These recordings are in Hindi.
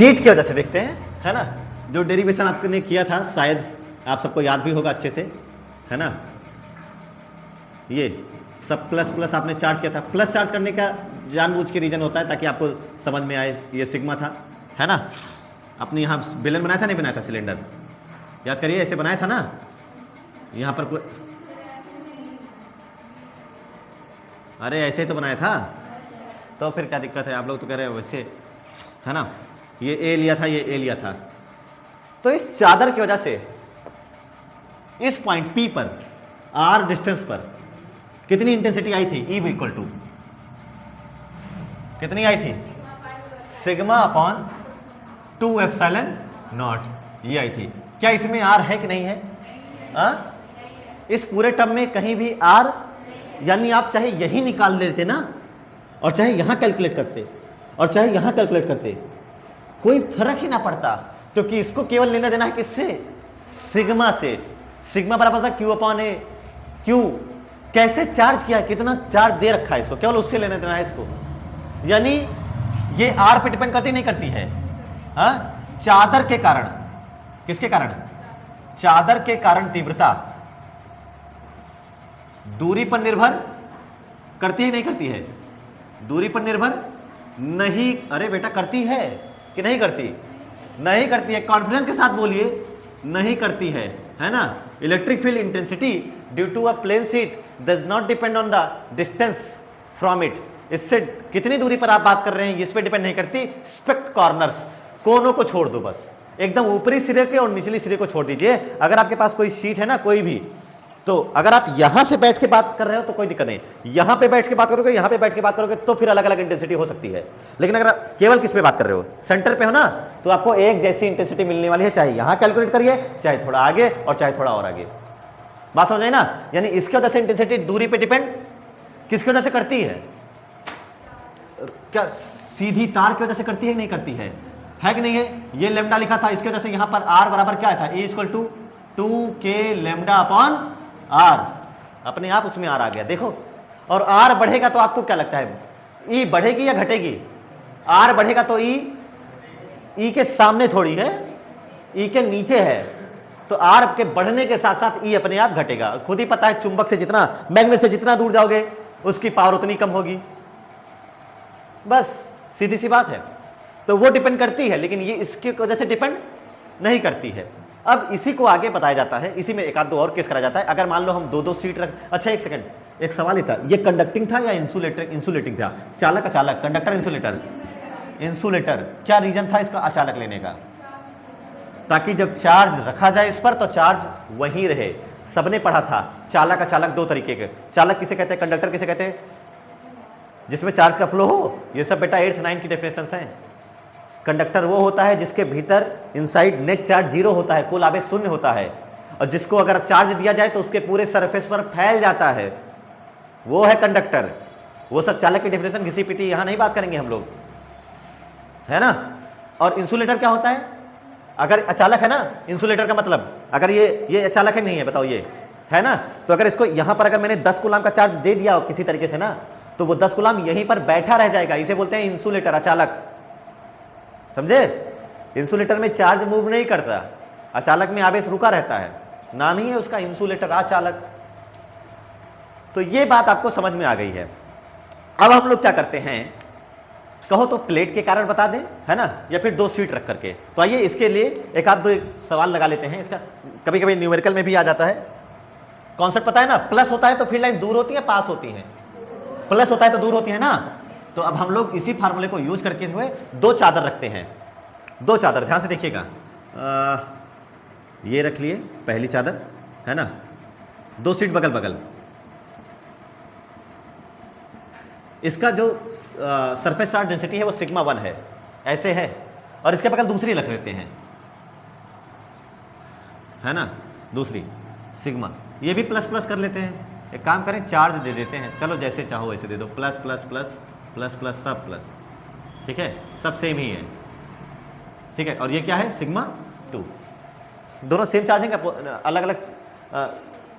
शीट की वजह से देखते हैं, है ना, जो डेरिवेशन आपने किया था शायद आप सबको याद भी होगा अच्छे से, है ना, ये सब प्लस प्लस आपने चार्ज किया था। प्लस चार्ज करने का जानबूझ के रीजन होता है ताकि आपको समझ में आए, ये सिग्मा था, है ना। अपने यहाँ बेलन बनाया था नहीं बनाया था, सिलेंडर याद करिए, ऐसे बनाया था ना, यहाँ पर कोई, अरे ऐसे ही तो बनाया था, तो फिर क्या दिक्कत है, आप लोग तो कह रहे हो वैसे, है ना। ये ए लिया था, ये ए लिया था, तो इस चादर की वजह से इस पॉइंट पी पर आर डिस्टेंस पर कितनी इंटेंसिटी आई थी, ई इक्वल टू कितनी आई थी, सिग्मा अपॉन 2 एप्सिलॉन नॉट, ये आई थी। क्या इसमें आर है कि नहीं है? इस पूरे टर्म में कहीं भी आर, यानी आप चाहे यही निकाल लेते ना, और चाहे यहां कैलकुलेट करते, और चाहे यहां कैलकुलेट करते, कोई फर्क ही ना पड़ता, क्योंकि इसको केवल लेना देना है किससे, सिग्मा से। सिग्मा बराबर था क्यू अपॉन ए, क्यू कैसे चार्ज किया, कितना चार्ज दे रखा है इसको, केवल उससे लेना देना है इसको। यानी ये आर पे डिपेंड करती नहीं करती है, चादर के कारण, किसके कारण, चादर के कारण तीव्रता दूरी पर निर्भर करती है नहीं करती है, दूरी पर निर्भर नहीं, अरे बेटा करती है कि नहीं करती, नहीं करती है, कॉन्फिडेंस के साथ बोलिए, नहीं करती है ना। Electric field intensity due to a plane sheet does not depend on the distance from it, इससे कितनी दूरी पर आप बात कर रहे हैं इस पर डिपेंड नहीं करती। स्पेक्ट कॉर्नर्स, कोनों को छोड़ दो बस, एकदम ऊपरी सिरे के और निचली सिरे को छोड़ दीजिए। अगर आपके पास कोई शीट है ना, कोई भी, तो अगर आप यहां से बैठ के बात कर रहे हो तो कोई दिक्कत नहीं, यहां पे बैठ के बात करोगे, यहां पे बैठ के बात करोगे, तो फिर अलग अलग इंटेंसिटी हो सकती है। लेकिन अगर आप केवल किस पे बात कर रहे हो, सेंटर पे हो ना, तो आपको एक जैसी इंटेंसिटी मिलने वाली है, चाहे यहां कैलकुलेट करिए, चाहे थोड़ा आगे और चाहे थोड़ा और आगे। बात समझ आई ना। यानी इसकी वजह से इंटेंसिटी दूरी पे डिपेंड किसकी वजह से करती है, क्या सीधी तार की वजह से करती है कि नहीं करती है कि नहीं है। ये लेमडा लिखा था, इसकी वजह से यहां पर आर बराबर क्या था, A equal to 2k lambda upon R, अपने आप उसमें आर आ गया, देखो। और आर बढ़ेगा तो आपको क्या लगता है, ई बढ़ेगी या घटेगी, आर बढ़ेगा तो ई के सामने थोड़ी है, ई के नीचे है, तो आर के बढ़ने के साथ साथ ई अपने आप घटेगा। खुद ही पता है, चुंबक से जितना, मैग्नेट से जितना दूर जाओगे उसकी पावर उतनी कम होगी, बस सीधी सी बात है। तो वो डिपेंड करती है, लेकिन ये इसकी वजह से डिपेंड नहीं करती है। अब इसी को आगे बताया जाता है, इसी में एक आध दो और केस करा जाता है। अगर मान लो हम दो दो सीट रख, अच्छा एक सेकंड, एक सवाल ही था, ये कंडक्टिंग था या इंसुलेटिंग था, चालक अचालक, कंडक्टर इंसुलेटर, इंसुलेटर, क्या रीजन था इसका अचालक लेने का, ताकि जब चार्ज रखा जाए इस पर तो चार्ज वहीं रहे। सबने पढ़ा था चालक अचालक दो तरीके के, चालक किसे कहते हैं, कंडक्टर किसे कहते हैं, जिसमें चार्ज का फ्लो हो। ये सब बेटा 8th 9th की डेफिनेशंस हैं। कंडक्टर वो होता है जिसके भीतर इनसाइड नेट चार्ज 0 होता है, कुल आवेश 0 होता है, और जिसको अगर चार्ज दिया जाए तो उसके पूरे सरफेस पर फैल जाता है, वो है कंडक्टर। वो सब चालक की डेफिनेशन घिसी पिटी यहां नहीं बात करेंगे हम लोग, है ना। और इंसुलेटर क्या होता है, अगर अचालक है ना, इंसुलेटर का मतलब, अगर ये अचालक है नहीं है, बताओ ये है ना, तो अगर इसको यहां पर अगर मैंने 10 कूलाम का चार्ज दे दिया हो किसी तरीके से ना, तो वो 10 कूलाम यहीं पर बैठा रह जाएगा, इसे बोलते हैं इंसुलेटर, अचालक, समझे। इंसुलेटर में चार्ज मूव नहीं करता, अचालक में आवेश रुका रहता है, नाम ही है उसका इंसुलेटर, अचालक। तो ये बात आपको समझ में आ गई है। अब हम लोग क्या करते हैं, कहो तो प्लेट के कारण बता दें, है ना, या फिर दो सीट रख करके। तो आइए इसके लिए एक आध दो सवाल लगा लेते हैं। इसका कभी कभी न्यूमेरिकल में भी आ जाता है, कॉन्सेप्ट पता है ना, प्लस होता है तो फील्ड लाइन दूर होती है, पास होती है, प्लस होता है तो दूर होती है ना। तो अब हम लोग इसी फार्मूले को यूज करके हुए दो चादर रखते हैं, दो चादर, ध्यान से देखिएगा, ये रख लिए पहली चादर, है ना, दो सीट बगल बगल, इसका जो सरफेस चार्ज डेंसिटी है वो सिग्मा 1 है, ऐसे है, और इसके बगल दूसरी रख लेते हैं, है ना, दूसरी सिग्मा, ये भी प्लस प्लस कर लेते हैं। एक काम करें, चार्ज दे देते हैं, चलो जैसे चाहो वैसे दे दो, plus plus plus plus plus सब प्लस, ठीक है, सब सेम ही है, ठीक है। और ये क्या है, सिग्मा 2, दोनों सेम चार्ज है, अलग अलग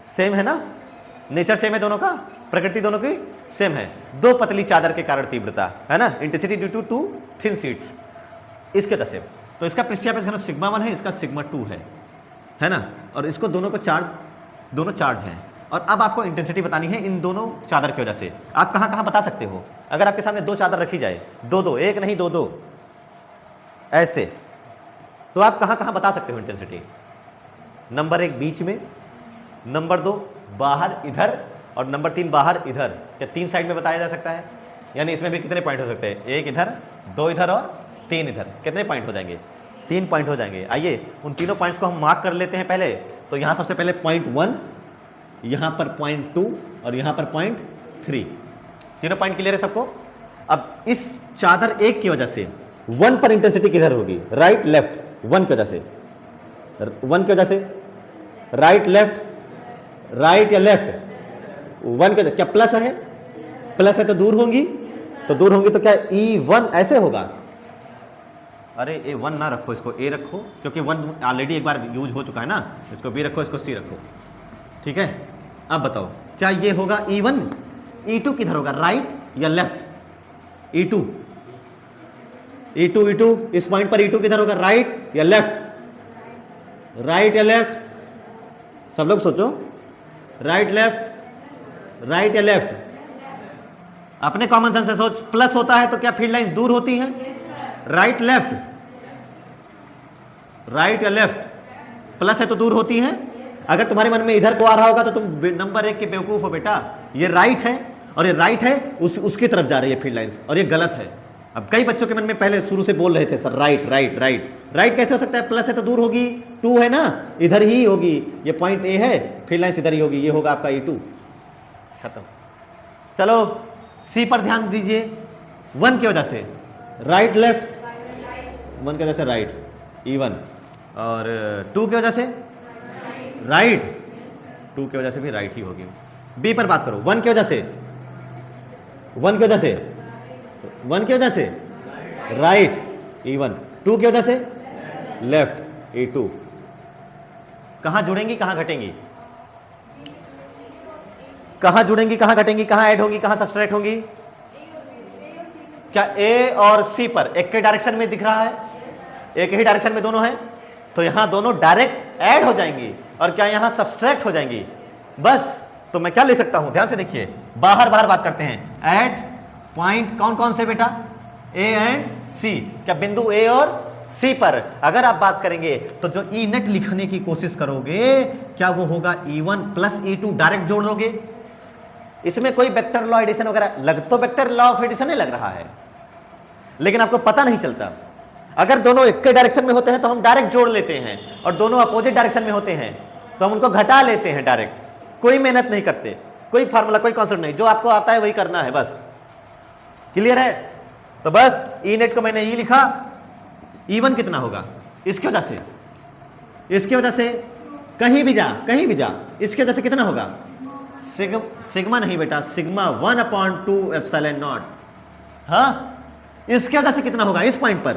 सेम है ना, नेचर सेम है दोनों का, प्रकृति दोनों की सेम है। दो पतली चादर के कारण तीव्रता, है ना, intensity due to 2 thin sheets. इसके वजह से। तो इसका पृष्ठीय आवेश घनत्व सिग्मा 1 है, इसका सिग्मा 2 है ना, और इसको दोनों को दोनों चार्ज हैं। और अब आपको इंटेंसिटी बतानी है इन दोनों चादर की वजह से। आप कहाँ कहाँ बता सकते हो, अगर आपके सामने दो चादर रखी जाए, दो, एक नहीं दो, ऐसे, तो आप कहाँ कहाँ बता सकते हो इंटेंसिटी? नंबर 1 बीच में, नंबर 2 बाहर इधर, और नंबर 3 बाहर इधर। क्या 3 साइड में बताया जा सकता है? यानी इसमें भी कितने पॉइंट हो सकते हैं? 1 इधर, 2 इधर और 3 इधर। कितने पॉइंट हो जाएंगे? 3 पॉइंट हो जाएंगे। आइए उन तीनों पॉइंट्स को हम मार्क कर लेते हैं पहले। तो यहाँ सबसे पहले पॉइंट 1, यहाँ पर पॉइंट 2 और यहाँ पर पॉइंट 3। तीनों पॉइंट क्लियर है सबको? अब इस चादर 1 की वजह से 1 पर इंटेंसिटी किधर होगी? राइट लेफ्ट, 1 की वजह से, 1 की वजह से, राइट लेफ्ट, राइट या लेफ्ट, 1 के क्या प्लस है? प्लस है तो दूर होंगी, तो क्या E1 ऐसे होगा? अरे A1 ना रखो, इसको A रखो, क्योंकि 1 ऑलरेडी एक बार यूज हो चुका है ना। इसको B रखो, इसको C रखो, ठीक है। अब बताओ क्या ये होगा E1? E2 किधर होगा, राइट या लेफ्ट? E2, इस पॉइंट पर E2 किधर होगा, राइट या लेफ्ट? राइट या लेफ्ट? सब लोग सोचो, राइट लेफ्ट, राइट या लेफ्ट? अपने कॉमन सेंस से सोच। प्लस होता है तो क्या फील्ड लाइंस दूर होती हैं? राइट लेफ्ट, राइट या लेफ्ट? प्लस है तो दूर होती हैं। अगर तुम्हारे मन में इधर को आ रहा होगा तो तुम नंबर 1 के बेवकूफ हो बेटा। ये राइट है और ये राइट है, उसकी तरफ जा रही है फील्ड लाइंस, और ये गलत है। अब कई बच्चों के मन में पहले शुरू से बोल रहे थे sir right right right. Right कैसे हो सकता है? प्लस है तो दूर होगी, 2 है ना, इधर ही होगी। ये पॉइंट A है, फील्ड लाइंस इधर ही होगी, ये होगा आपका E2। खत्म। चलो C पर ध्यान दीजिए। 1 की वजह से राइट लेफ्ट, 1 की वजह से राइट E1, और 2 की वजह से राइट, 2 की वजह से भी राइट ही होगी। B पर बात करो। 1 की वजह से, 1 की वजह से, 1 की वजह से राइट E1, 2 की वजह से लेफ्ट E2। कहां जुड़ेंगी, कहां घटेंगी? कहां जुड़ेंगी, कहां घटेंगी, कहां ऐड होंगी, कहां सब्सट्रैक्ट होंगी? क्या A और C पर एक के डायरेक्शन में दिख रहा है? एक ही डायरेक्शन में दोनों है, तो यहां दोनों डायरेक्ट ऐड हो जाएंगी, और क्या यहां सब्सट्रैक्ट हो जाएंगी? बस। तो मैं क्या ले सकता हूं, ध्यान से देखिए, बाहर बात करते हैं। एट पॉइंट कौन कौन से बेटा? A and C। क्या बिंदु A और C पर अगर आप बात करेंगे तो जो E नेट लिखने की कोशिश करोगे, क्या वो होगा E1 प्लस E2? डायरेक्ट जोड़ लोगे। इसमें कोई वेक्टर लॉ एडिशन वगैरह लग, तो वेक्टर लॉ ऑफ एडिशन ही लग रहा है, लेकिन आपको पता नहीं चलता। अगर दोनों एक के डायरेक्शन में होते हैं तो हम डायरेक्ट जोड़ लेते हैं, और दोनों अपोजिट डायरेक्शन में होते हैं तो हम उनको घटा लेते हैं डायरेक्ट। कोई मेहनत नहीं करते, कोई फार्मूला, कोई कॉन्सेप्ट नहीं, जो आपको आता है वही करना है बस। क्लियर है? तो बस ई नेट को मैंने ई लिखा। E1 कितना होगा? इसकी वजह से, इसकी वजह से कहीं भी जा, कहीं भी जा, इसकी वजह से कितना होगा? सिग्मा नहीं बेटा, सिग्मा 1/2 एप्सिलॉन नॉट। हाँ, इसकी वजह से कितना होगा? इस पॉइंट पर,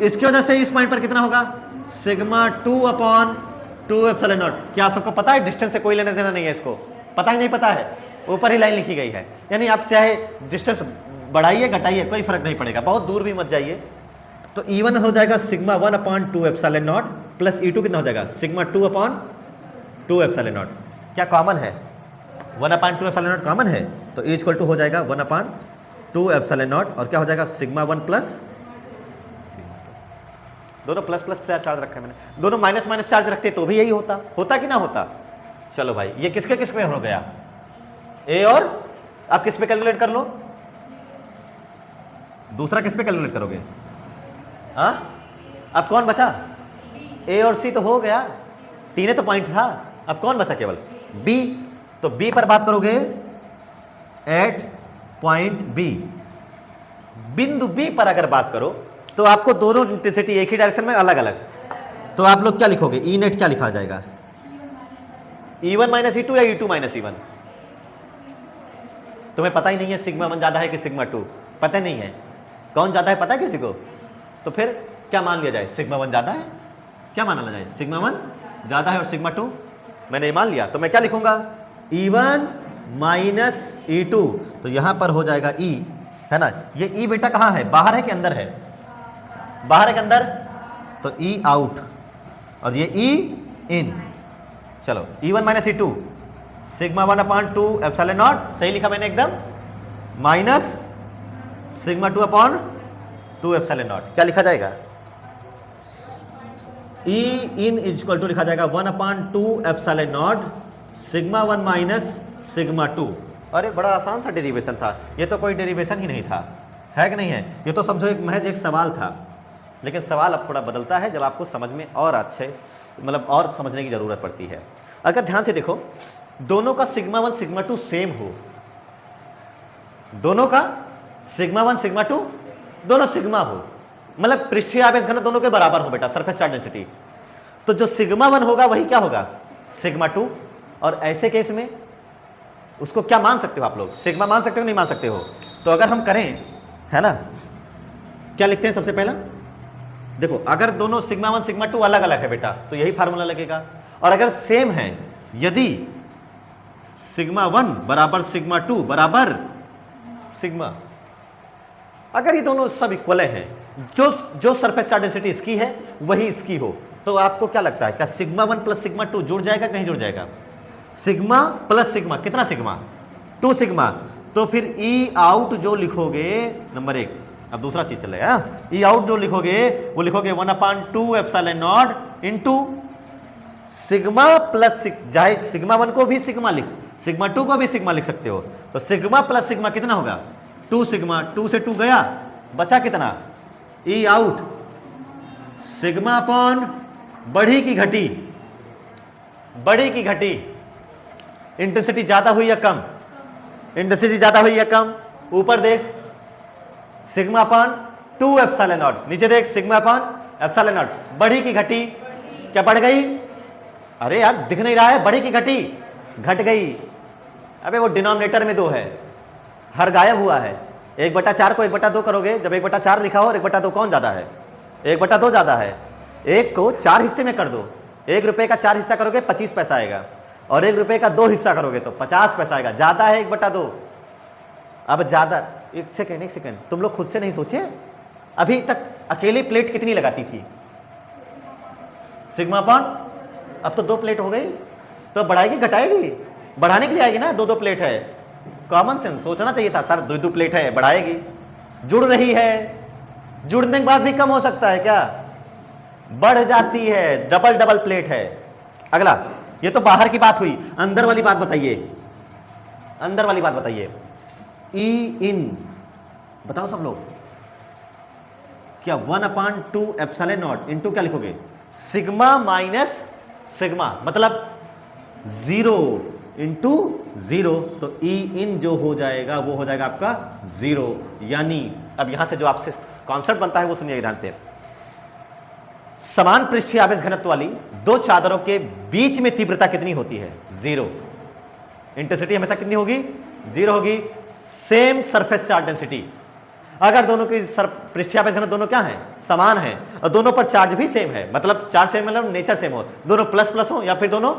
इसकी वजह से इस पॉइंट पर कितना होगा? Sigma 2/2 epsilon not. क्या आप सबको पता है? डिस्टेंस से कोई लेना देना नहीं है, इसको पता ही नहीं पता है, ऊपर ही लाइन लिखी गई है। यानी आप चाहे डिस्टेंस बढ़ाइए घटाइए, कोई फर्क नहीं पड़ेगा, बहुत दूर भी मत जाइए। तो E1 हो जाएगा sigma 1/2 epsilon not, plus E2 कितना हो जाएगा? Sigma 2/2 epsilon not. क्या कॉमन है? 1/2 एप्सिलॉन नॉट कॉमन है, तो E इक्वल टू हो जाएगा 1/2 एप्सिलॉन नॉट, और क्या हो जाएगा? सिग्मा 1 प्लस, दोनों प्लस प्लस चार्ज रखा है मैंने, दोनों माइनस माइनस चार्ज रखते तो भी यही होता कि ना होता? चलो भाई, ये किसके किस पे हो गया? A और आप किस पे कैलकुलेट कर लो? दूसरा किस पे कैलकुलेट करोगे? हाँ, अब कौन बचा? A और C तो हो गया, 3 तो पॉइंट था, अब कौन बचा? केवल B। तो B पर बात करोगे, एट पॉइंट B, बिंदु B पर अगर बात करो तो आपको दोनों इंटेंसिटी एक ही डायरेक्शन में अलग अलग, तो आप लोग क्या लिखोगे? E नेट क्या लिखा जाएगा? E1 माइनस E2 या E2 माइनस E1? तुम्हें पता ही नहीं है सिग्मा 1 ज्यादा है कि सिग्मा 2, पता नहीं है कौन ज्यादा है, पता है किसी को? तो फिर क्या मान लिया जाए? सिग्मा 1 ज्यादा है। क्या माना जाए? सिग्मा 1 ज्यादा है और सिग्मा 2 मैंने ये मान लिया, तो मैं क्या लिखूंगा? E1 माइनस E2, तो यहां पर हो जाएगा E, है ना। ये E बेटा कहां है? बाहर है कि अंदर है? बाहर है कि अंदर, तो E आउट और ये E इन। चलो E1 minus E2 sigma 1/2 epsilon not, सही लिखा मैंने एकदम, माइनस सिग्मा 2/2 एप्सिलॉन नॉट। क्या लिखा जाएगा? E in is equal to लिखा जाएगा 1/2 epsilon not sigma 1 minus sigma 2। अरे बड़ा आसान सा डेरिवेशन था, ये तो कोई डेरिवेशन ही नहीं था, है कि नहीं है? ये तो समझो एक महज एक सवाल था, लेकिन सवाल अब थोड़ा बदलता है जब आपको समझ में और अच्छे मतलब और समझने की ज़रूरत पड़ती है। अगर ध्यान से देखो, दोनों का सिग्मा 1 सिग्मा 2 सेम हो, दोनों का सिग्मा 1 सिग्मा 2 दोनों सिग्मा हो, मतलब पृष्ठीय आवेश घनत्व दोनों के बराबर हो बेटा, सरफेस चार्ज डेंसिटी, तो जो सिग्मा 1 होगा वही क्या होगा? सिग्मा 2। और ऐसे केस में उसको क्या मान सकते हो आप लोग? सिग्मा मान सकते हो नहीं मान सकते हो? तो अगर हम करें, है ना, क्या लिखते हैं सबसे पहला? देखो अगर दोनों सिग्मा 1 सिग्मा 2 अलग अलग है बेटा तो यही फार्मूला लगेगा, और अगर सेम है, यदि सिग्मा 1 बराबर सिग्मा 2 बराबर सिग्मा, अगर ये दोनों सब इक्वल हैं, जो सरफेस चार्ज डेंसिटी इसकी है वही इसकी हो, तो आपको क्या लगता है क्या सिग्मा 1 प्लस सिग्मा 2 जुड़ जाएगा कि नहीं जुड़ जाएगा? सिग्मा प्लस सिग्मा कितना सिग्मा? 2 सिग्मा। तो फिर ई आउट जो लिखोगे, नंबर 1, अब दूसरा चीज चलेगा, ई आउट जो लिखोगे वो लिखोगे 1/2 epsilon not into sigma plus चाहे सिग्मा 1 को भी सिग्मा लिख, सिग्मा 2 को भी सिग्मा लिख सकते हो, तो सिग्मा प्लस सिग्मा कितना होगा? 2 सिग्मा, 2 से 2 गया, बचा कितना? ई आउट सिग्मा अपॉन बढ़ी की घटी, बढ़ी की घटी, इंटेंसिटी ज्यादा हुई या कम? इंटेंसिटी ज्यादा हुई या कम? ऊपर देख सिग्मा अपॉन 2 एप्सिलॉन नॉट, नीचे देख सिग्मा अपॉन एप्सिलॉन नॉट, बढ़ी की घटी, क्या बढ़ गई? अरे यार दिख नहीं रहा है, बढ़ी की घटी घट गई। अबे वो डिनोमिनेटर में 2 है, हर गायब हुआ है। 1/4 को 1/2 करोगे, जब 1/4 लिखा हो और 1/2 कौन ज्यादा है? 1/2 ज्यादा है। 1 को 4 हिस्से में कर दो, 1 रुपए का 4 हिस्सा करोगे 25 पैसा आएगा, और 1 रुपए का 2 हिस्सा करोगे तो 50 पैसा आएगा, ज्यादा है 1/2। अब ज्यादा, एक सेकेंड, तुम लोग खुद से नहीं सोचे? अभी तक अकेले प्लेट कितनी लगाती थी? सिग्मा अपॉन, अब तो 2 प्लेट हो गई, तो बढ़ाएगी घटाएगी? बढ़ाने के लिए आएगी ना, 2 प्लेट है, कॉमन सेंस सोचना चाहिए था सर, 2 प्लेट है बढ़ाएगी, जुड़ रही है, जुड़ने के बाद भी कम हो सकता है क्या? बढ़ जाती है, डबल प्लेट है। अगला, ये तो बाहर की बात हुई, अंदर वाली बात बताइए, अंदर वाली बात बताइए। ई इन बताओ सब लोग, क्या 1/2 एप्सिलॉन नॉट इनटू क्या लिखोगे? सिग्मा माइनस सिग्मा, मतलब 0 इंटू 0, तो ई इन जो हो जाएगा वो हो जाएगा आपका 0। यानी अब यहां से जो आपसे कॉन्सेप्ट बनता है वो सुनिए ध्यान से। समान पृष्ठीय आवेश घनत्व वाली 2 चादरों के बीच में तीव्रता कितनी होती है? 0। इंटेंसिटी हमेशा कितनी होगी? 0 होगी। सेम सरफेस चार्ज डेंसिटी, अगर दोनों की पृष्ठीय आवेश घनत्व दोनों क्या है? समान है, और दोनों पर चार्ज भी सेम है, मतलब चार्ज सेम मतलब नेचर सेम हो, दोनों प्लस प्लस हो या फिर दोनों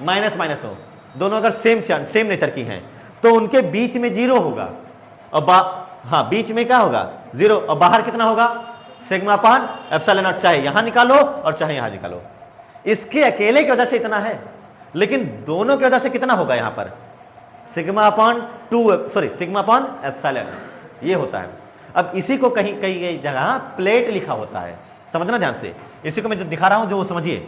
माइनस माइनस हो, दोनों अगर सेम नेचर की हैं, तो उनके बीच में 0 होगा, और हाँ बीच में क्या होगा? 0, और बाहर कितना होगा? सिग्मा अपॉन एप्सिलॉन नॉट, चाहे यहां निकालो और चाहे यहां निकालो। इसके अकेले की वजह से इतना है, लेकिन दोनों की वजह से कितना होगा? यहां पर sigma upon sigma upon epsilon, ये होता है। अब इसी को कहीं कई जगह प्लेट लिखा होता है, समझना ध्यान से, इसी को मैं जो दिखा रहा हूं जो वो समझिए।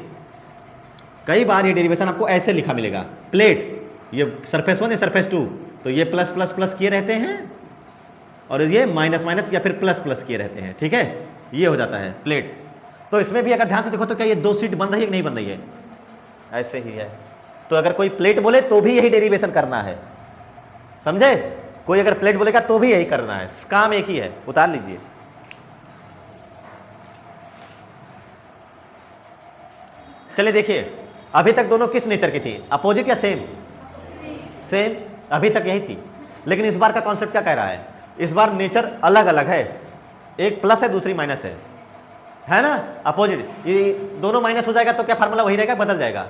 कई बार ये डेरिवेशन आपको ऐसे लिखा मिलेगा, प्लेट, ये सरफेस 1 या सरफेस 2, तो ये प्लस प्लस प्लस किए रहते हैं, और ये माइनस माइनस या फिर प्लस प्लस किए रहते हैं, ठीक है, ये हो जाता है प्लेट। तो इसमें भी अगर ध्यान से देखो तो क्या ये 2 सीट बन रही है कि नहीं बन रही है? ऐसे ही है। तो अगर कोई प्लेट बोले तो भी यही डेरिवेशन करना है, समझे? कोई अगर प्लेट बोलेगा तो भी यही करना है, काम एक ही है। उतार लीजिए, चलिए देखिए, अभी तक दोनों किस नेचर की थी? अपोजिट या सेम? सेम, अभी तक यही थी, लेकिन इस बार का कॉन्सेप्ट क्या कह रहा है? इस बार नेचर अलग अलग है, एक प्लस है दूसरी माइनस है ना, अपोजिट। ये दोनों माइनस हो जाएगा तो क्या फार्मूला वही रहेगा, बदल जाएगा?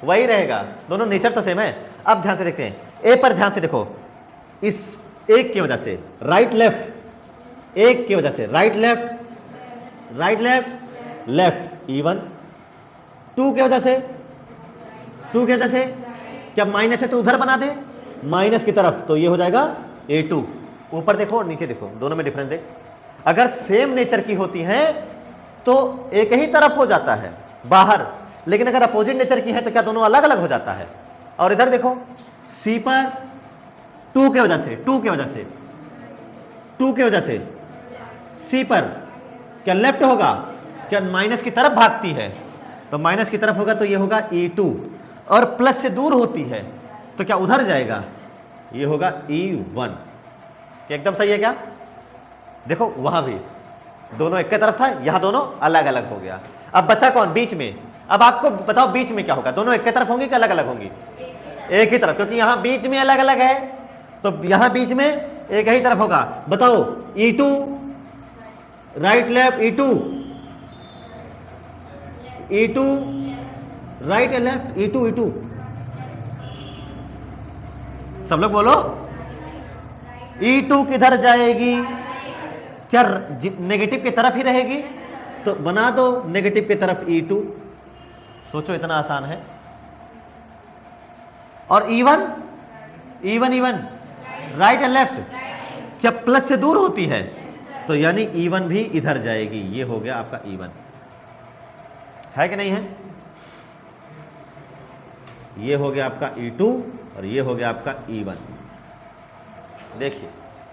वही रहेगा, दोनों नेचर तो सेम है। अब ध्यान से देखते हैं, ए पर ध्यान से देखो, इस एक की वजह से राइट लेफ्ट, एक की वजह से right left, right left left even, 2 की वजह से, 2 की वजह से क्या माइनस है तो उधर बना दे माइनस की तरफ, तो ये हो जाएगा A2। ऊपर देखो और नीचे देखो, दोनों में डिफरेंस देख। अगर सेम नेचर की होती है तो एक ही तरफ हो जाता है बाहर, लेकिन अगर अपोजिट नेचर की है तो क्या दोनों अलग अलग हो जाता है। और इधर देखो C पर 2 की वजह से, 2 की वजह से, 2 की वजह से C पर क्या लेफ्ट होगा, क्या माइनस की तरफ भागती है, तो माइनस की तरफ होगा तो ये होगा E2। और प्लस से दूर होती है तो क्या उधर जाएगा, ये होगा E1। क्या एकदम सही है क्या? देखो वहां भी दोनों एक ही तरफ था, यहां दोनों अलग अलग हो गया। अब बचा कौन बीच में? अब आपको बताओ बीच में क्या होगा, दोनों एक ही तरफ होंगी कि अलग अलग होंगी? एक ही तरफ, क्योंकि यहां बीच में अलग अलग है तो यहां बीच में एक ही तरफ होगा। बताओ E2 right left, E2 E2 right या लेफ्ट, E2 E2 सब लोग बोलो। E2 किधर जाएगी? क्या नेगेटिव की तरफ ही रहेगी? तो बना दो नेगेटिव की तरफ E2। सोचो इतना आसान है। और E1 E1 राइट या लेफ्ट, क्या प्लस से दूर होती है तो यानी E1 भी इधर जाएगी। ये हो गया आपका E1, है कि नहीं है? ये हो गया आपका E2 और ये हो गया आपका E1। देखिए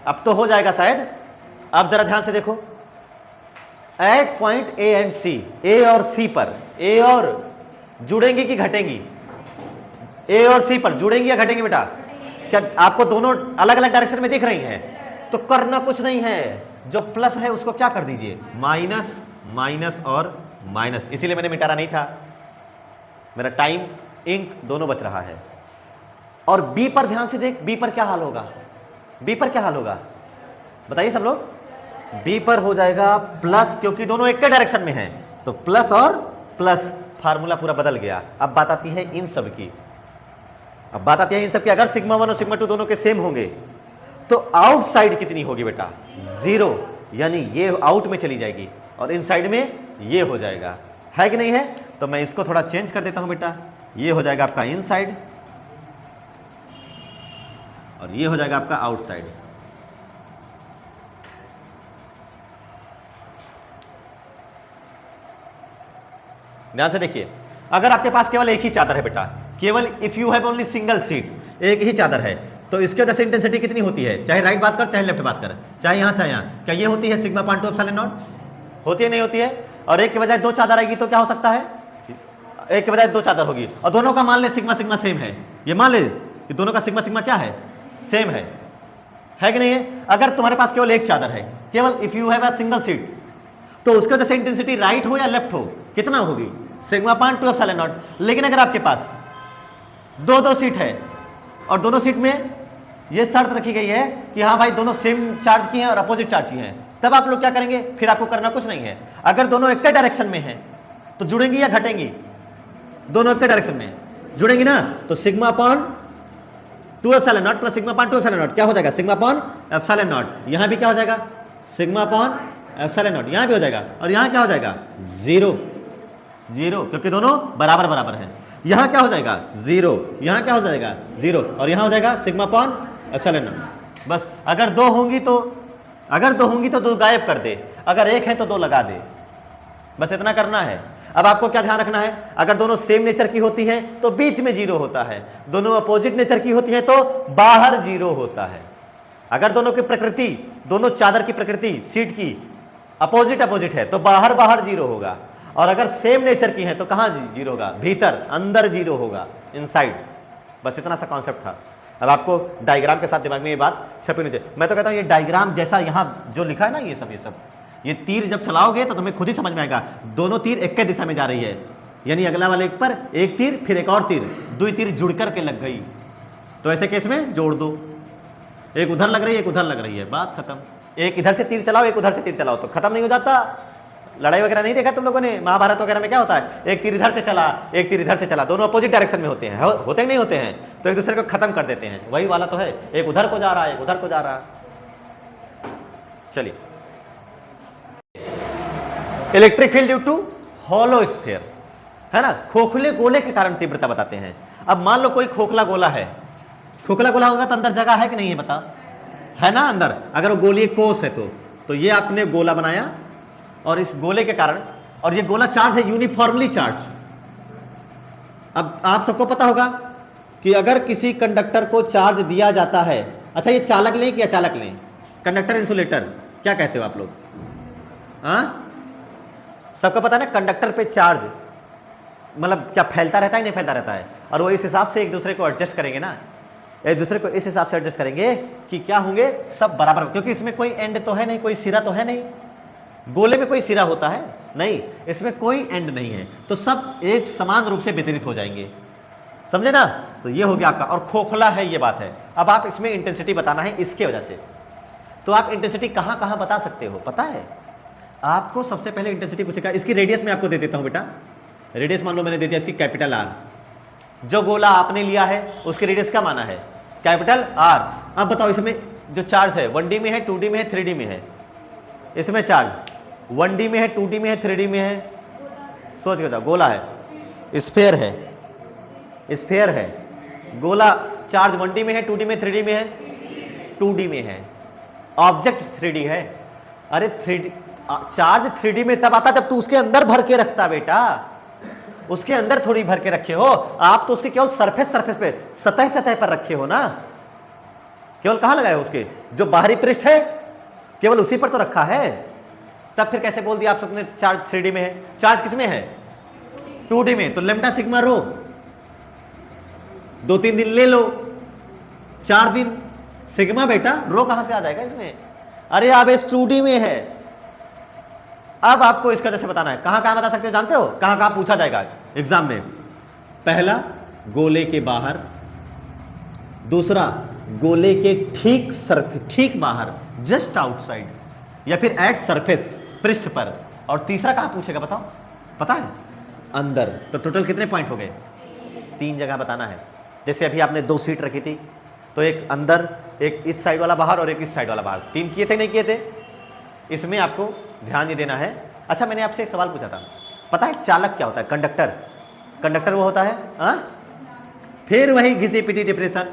अब तो हो जाएगा शायद। अब जरा ध्यान से देखो, at point A and C, A और C पर, A और जुड़ेंगी कि घटेंगी? A और C पर जुड़ेंगी या घटेंगी बेटा? क्या आपको दोनों अलग अलग डायरेक्शन में दिख रही हैं? तो करना कुछ नहीं है, जो प्लस है उसको क्या कर दीजिए, माइनस, माइनस और माइनस। इसीलिए मैंने मिटाना नहीं था, मेरा टाइम इंक दोनों बच रहा है। और B पर ध्यान से देख, B पर क्या हाल होगा? B पर क्या हाल होगा बताइए सब लोग? B पर हो जाएगा प्लस, क्योंकि दोनों एक के डायरेक्शन में हैं, तो प्लस और प्लस, फार्मूला पूरा बदल गया। अब बात आती है इन सब की, अब बात आती है इन सब की। अगर सिग्मा 1 और सिग्मा 2 दोनों के सेम होंगे तो आउटसाइड कितनी होगी बेटा? 0, यानी ये आउट में चली जाएगी और इनसाइड में ये हो जाएगा, है कि नहीं है? तो मैं इसको थोड़ा चेंज कर देता हूं बेटा, ये हो जाएगा आपका इनसाइड और ये हो जाएगा आपका आउटसाइड। ध्यान से देखिए, अगर आपके पास केवल एक ही चादर है बेटा, केवल if you have only single seat, एक ही चादर है, तो इसकी वजह से इंटेंसिटी कितनी होती है? चाहे राइट बात कर, चाहे लेफ्ट बात कर, चाहे यहां चाहे यहां, क्या ये होती है सिग्मा पान 2 एप्सिलॉन नॉट? होती है नहीं होती है? और एक के बजाय 2 चादर आएगी तो क्या हो सकता है? एक के बजाय 2 चादर होगी और दोनों का मान ले सिग्मा सिग्मा सेम है। ये मान ले कि दोनों का सिग्मा सिग्मा क्या है? सेम है कि नहीं है? अगर तुम्हारे पास केवल एक चादर है, केवल if you have a single seat, तो उसके वजह से इंटेंसिटी राइट हो या लेफ्ट हो कितना होगी? सिग्मा पान 2 एप्सिलॉन नॉट। लेकिन अगर आपके पास 2 सीट है और दोनों सीट में ये शर्त रखी गई है कि हाँ भाई दोनों सेम चार्ज की हैं और अपोजिट चार्ज की हैं, तब आप लोग क्या करेंगे? फिर आपको करना कुछ नहीं है। अगर दोनों एक डायरेक्शन में हैं तो जुड़ेंगी या घटेंगी? दोनों एक डायरेक्शन में जुड़ेंगी ना, तो sigma upon 2 epsilon not plus sigma upon 2 epsilon not क्या हो जाएगा? Sigma upon epsilon not. यहां भी क्या हो जाएगा? Sigma upon epsilon not. यहां भी हो जाएगा और यहां क्या हो जाएगा? 0 0, क्योंकि दोनों बराबर बराबर हैं। यहां क्या हो जाएगा? 0, यहां क्या हो जाएगा? 0 और यहां हो जाएगा सिग्मा अपॉन एप्सिलॉन नॉट। बस अगर 2 होंगी तो 2 गायब कर दे, अगर 1 है तो 2 लगा दे, बस इतना करना है। अब आपको क्या ध्यान रखना है? अगर दोनों सेम नेचर की होती हैं तो बीच में 0 होता है, दोनों अपोजिट नेचर की होती हैं तो बाहर 0 होता है। अगर दोनों की प्रकृति, दोनों चादर की प्रकृति सीट की अपोजिट है तो बाहर 0 होगा, और अगर सेम नेचर की है तो कहां 0 होगा? भीतर, अंदर 0 होगा, इनसाइड। बस इतना सा कॉन्सेप्ट था। अब आपको डायग्राम के साथ दिमाग में ये बात छपी नहीं चाहिए। मैं तो कहता हूं ये डायग्राम जैसा यहां जो लिखा है ना, ये तीर जब चलाओगे तो तुम्हें खुद ही समझ में आएगा, दोनों तीर एक ही दिशा में जा रही है, यानी अगला वाले पर एक तीर फिर एक और तीर, 2 तीर जुड़ करके लग गई। तो ऐसे केस में जोड़ दो, एक उधर लग रही है एक उधर लग रही है, बात खत्म। एक इधर से तीर चलाओ एक उधर से तीर चलाओ तो खत्म नहीं हो जाता। लड़ाई वगैरह नहीं देखा तुम लोगों ने? महाभारत वगैरह में क्या होता है? एक तीर इधर से चला एक तीर इधर से चला, दोनों अपोजिट डायरेक्शन में होते हैं, होते नहीं होते हैं, तो एक दूसरे को खत्म कर देते हैं। वही वाला तो है, एक उधर को जा रहा है एक उधर को जा रहा है। चलिए electric field due to hollow sphere, है ना, खोखले गोले के कारण तीव्रता बताते हैं। अब मान लो कोई खोखला गोला है, खोखला गोला होगा तो अंदर जगह है कि नहीं है बता, है ना अंदर, अगर वो गोलीय कोष है तो ये आपने गोला बनाया और इस गोले के कारण, और ये गोला चार्ज है यूनिफॉर्मली चार्ज। अब आप सबको पता होगा कि अगर किसी कंडक्टर को चार्ज दिया जाता है, अच्छा ये चालक लें कि अचालक लें, कंडक्टर इंसुलेटर, क्या कहते हो आप लोग? हाँ, सबको पता है ना कंडक्टर पे चार्ज मतलब क्या फैलता रहता है नहीं फैलता रहता है, और वो इस हिसाब से एक दूसरे को एडजस्ट करेंगे ना, एक दूसरे को इस हिसाब से एडजस्ट करेंगे कि क्या होंगे सब बराबर, क्योंकि इसमें कोई एंड तो है नहीं, कोई सिरा तो है नहीं, गोले में कोई सिरा होता है नहीं, इसमें कोई एंड नहीं है, तो सब एक समान रूप से वितरित हो जाएंगे, समझे ना। तो ये हो गया आपका, और खोखला है ये बात है। अब आप इसमें इंटेंसिटी बताना है इसके वजह से, तो आप इंटेंसिटी कहां कहां बता सकते हो पता है आपको? सबसे पहले इंटेंसिटी पूछेगा, इसकी रेडियस में आपको दे देता हूं बेटा, रेडियस मान लो मैंने दे दिया इसकी कैपिटल आर, जो गोला आपने लिया है उसकी रेडियस क्या माना है? Capital R. अब बताओ इसमें जो चार्ज है 1D में है, 2D में है, 3D में है, इसमें चार्ज 1D में है, 2D में है, 3D में है, सोच के बताओ। गोला है, स्फीयर है, स्फीयर है, गोला चार्ज 1D में है, 2D में, 3D में है, 2D में है, ऑब्जेक्ट 3D है। अरे 3D चार्ज 3D में तब आता जब तू उसके अंदर भर के रखता बेटा, उसके अंदर थोड़ी भर के रखे हो आप, तो उसके केवल सरफेस पे सतह सतह पर रखे हो ना, केवल कहां लगाए हो उसके जो बाहरी पृष्ठ है केवल उसी पर तो रखा है, तब फिर कैसे बोल दिया आप सबने चार्ज 3D में है? चार्ज किस में है? 2D में। तो लैम्डा सिग्मा रो 2-3 दिन ले लो, 4 दिन सिग्मा बेटा, रो कहां से आ जाएगा इसमें? अरे आप इस 2D में है। अब आपको इसका जैसे बताना है, कहां कहां बता सकते हो जानते हो? कहां कहां पूछा जाएगा एग्जाम में? पहला गोले के बाहर, दूसरा गोले के ठीक बाहर, जस्ट आउटसाइड, या फिर एट सरफेस पृष्ठ पर, और तीसरा कहां पूछेगा बताओ? पता है? अंदर। तो टोटल कितने पॉइंट हो गए? 3 जगह बताना है। जैसे अभी आपने 2 सीट रखी थी, तो एक अंदर, एक इस साइड वाला बाहर और एक इस साइड वाला बाहर, 3 किए थे नहीं किए थे? इसमें आपको ध्यान ये देना है। अच्छा मैंने आपसे एक सवाल पूछा था, पता है चालक क्या होता है? कंडक्टर, कंडक्टर वो होता है फिर वही घिसी पिटी डिप्रेशन